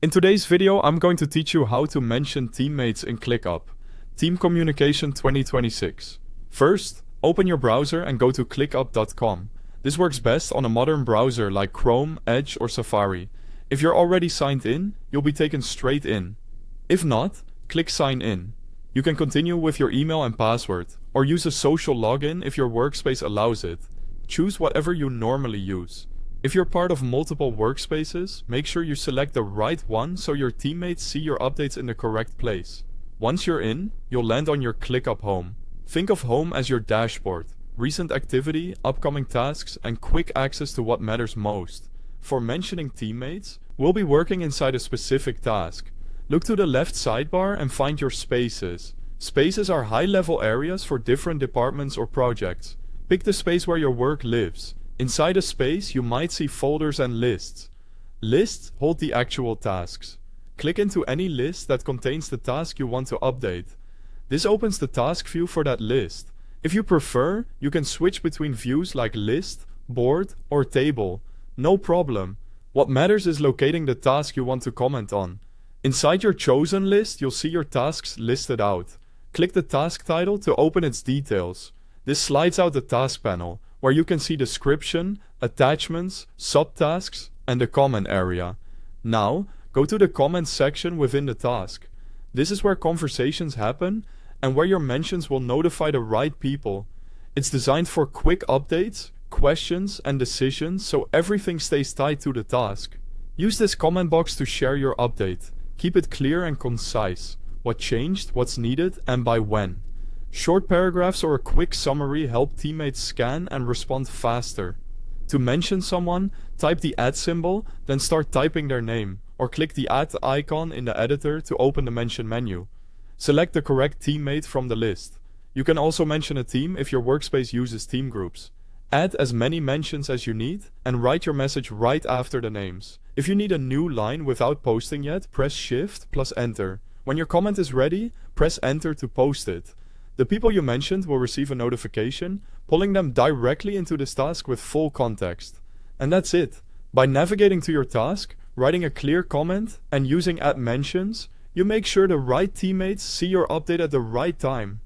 In today's video, I'm going to teach you how to mention teammates in ClickUp. Team Communication 2026. First, open your browser and go to clickup.com. This works best on a modern browser like Chrome, Edge, or Safari. If you're already signed in, you'll be taken straight in. If not, click Sign In. You can continue with your email and password, or use a social login if your workspace allows it. Choose whatever you normally use. If you're part of multiple workspaces, make sure you select the right one so your teammates see your updates in the correct place. Once you're in, you'll land on your ClickUp home. Think of home as your dashboard, recent activity, upcoming tasks, and quick access to what matters most. For mentioning teammates, we'll be working inside a specific task. Look to the left sidebar and find your spaces. Spaces are high-level areas for different departments or projects. Pick the space where your work lives. Inside a space, you might see folders and lists. Lists hold the actual tasks. Click into any list that contains the task you want to update. This opens the task view for that list. If you prefer, you can switch between views like list, board, or table. No problem. What matters is locating the task you want to comment on. Inside your chosen list, you'll see your tasks listed out. Click the task title to open its details. This slides out the task panel, where you can see description, attachments, subtasks, and the comment area. Now, go to the comments section within the task. This is where conversations happen and where your mentions will notify the right people. It's designed for quick updates, questions, and decisions, so everything stays tied to the task. Use this comment box to share your update. Keep it clear and concise. What changed, what's needed, and by when. Short paragraphs or a quick summary help teammates scan and respond faster. To mention someone, type the @ symbol, then start typing their name, or click the @ icon in the editor to open the mention menu. Select the correct teammate from the list. You can also mention a team if your workspace uses team groups. Add as many mentions as you need, and write your message right after the names. If you need a new line without posting yet, press Shift plus Enter. When your comment is ready, press Enter to post it. The people you mentioned will receive a notification, pulling them directly into this task with full context. And that's it. By navigating to your task, writing a clear comment, and using @mentions, you make sure the right teammates see your update at the right time.